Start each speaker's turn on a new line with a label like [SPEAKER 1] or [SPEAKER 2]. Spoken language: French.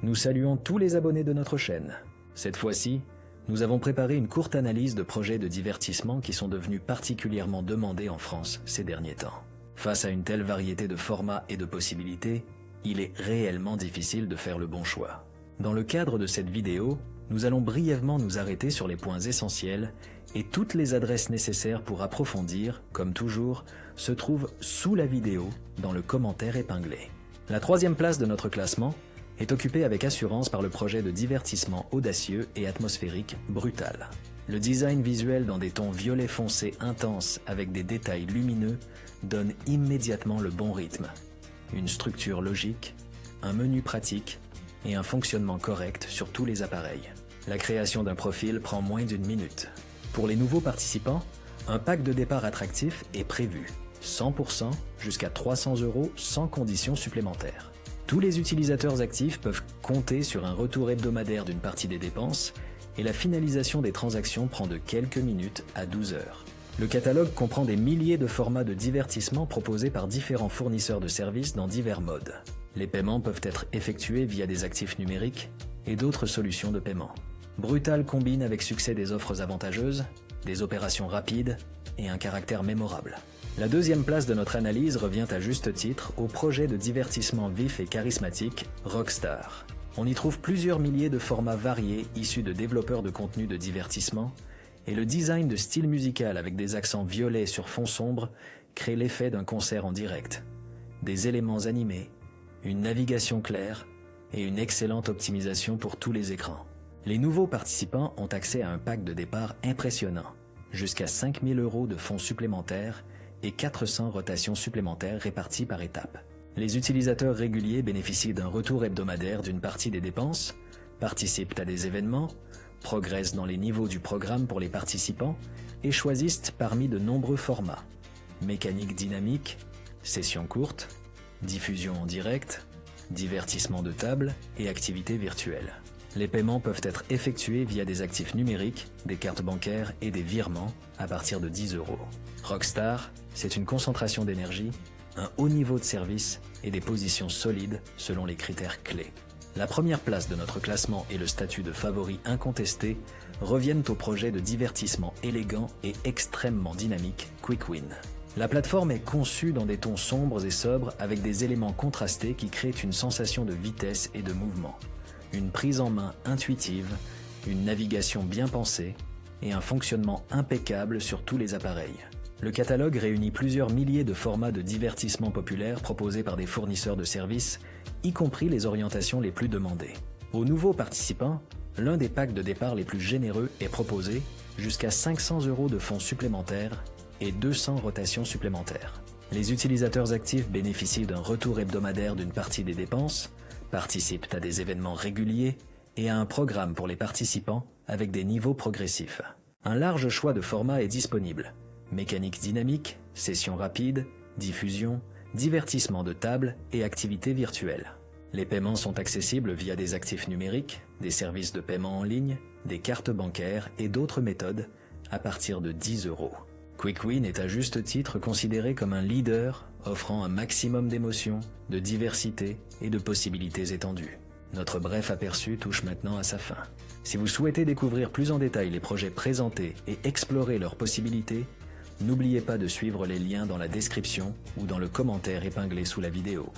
[SPEAKER 1] Nous saluons tous les abonnés de notre chaîne. Cette fois-ci, nous avons préparé une courte analyse de projets de divertissement qui sont devenus particulièrement demandés en France ces derniers temps. Face à une telle variété de formats et de possibilités, il est réellement difficile de faire le bon choix. Dans le cadre de cette vidéo, nous allons brièvement nous arrêter sur les points essentiels et toutes les adresses nécessaires pour approfondir, comme toujours, se trouvent sous la vidéo dans le commentaire épinglé. La troisième place de notre classement est occupée avec assurance par le projet de divertissement audacieux et atmosphérique Brutal. Le design visuel dans des tons violet foncé intenses avec des détails lumineux donne immédiatement le bon rythme. Une structure logique, un menu pratique et un fonctionnement correct sur tous les appareils. La création d'un profil prend moins d'une minute. Pour les nouveaux participants, un pack de départ attractif est prévu, 100% jusqu'à 300 € sans conditions supplémentaires. Tous les utilisateurs actifs peuvent compter sur un retour hebdomadaire d'une partie des dépenses et la finalisation des transactions prend de quelques minutes à 12 heures. Le catalogue comprend des milliers de formats de divertissement proposés par différents fournisseurs de services dans divers modes. Les paiements peuvent être effectués via des actifs numériques et d'autres solutions de paiement. Brutal combine avec succès des offres avantageuses, des opérations rapides et un caractère mémorable. La deuxième place de notre analyse revient à juste titre au projet de divertissement vif et charismatique Rockstar. On y trouve plusieurs milliers de formats variés issus de développeurs de contenu de divertissement et le design de style musical avec des accents violets sur fond sombre crée l'effet d'un concert en direct. Des éléments animés, une navigation claire et une excellente optimisation pour tous les écrans. Les nouveaux participants ont accès à un pack de départ impressionnant, jusqu'à 5 000 € de fonds supplémentaires et 400 rotations supplémentaires réparties par étapes. Les utilisateurs réguliers bénéficient d'un retour hebdomadaire d'une partie des dépenses, participent à des événements, progressent dans les niveaux du programme pour les participants et choisissent parmi de nombreux formats. Mécanique dynamique, sessions courtes, diffusion en direct, divertissement de table et activités virtuelles. Les paiements peuvent être effectués via des actifs numériques, des cartes bancaires et des virements à partir de 10 €. Rockstar, c'est une concentration d'énergie, un haut niveau de service et des positions solides selon les critères clés. La première place de notre classement et le statut de favori incontesté reviennent au projet de divertissement élégant et extrêmement dynamique Quick-Win. La plateforme est conçue dans des tons sombres et sobres avec des éléments contrastés qui créent une sensation de vitesse et de mouvement. Une prise en main intuitive, une navigation bien pensée et un fonctionnement impeccable sur tous les appareils. Le catalogue réunit plusieurs milliers de formats de divertissement populaires proposés par des fournisseurs de services, y compris les orientations les plus demandées. Aux nouveaux participants, l'un des packs de départ les plus généreux est proposé, jusqu'à 500 € de fonds supplémentaires et 200 rotations supplémentaires. Les utilisateurs actifs bénéficient d'un retour hebdomadaire d'une partie des dépenses, participent à des événements réguliers et à un programme pour les participants avec des niveaux progressifs. Un large choix de formats est disponible. Mécanique dynamique, sessions rapides, diffusion, divertissement de table et activités virtuelles. Les paiements sont accessibles via des actifs numériques, des services de paiement en ligne, des cartes bancaires et d'autres méthodes à partir de 10 €. Quick-Win est à juste titre considéré comme un leader offrant un maximum d'émotions, de diversité et de possibilités étendues. Notre bref aperçu touche maintenant à sa fin. Si vous souhaitez découvrir plus en détail les projets présentés et explorer leurs possibilités, n'oubliez pas de suivre les liens dans la description ou dans le commentaire épinglé sous la vidéo.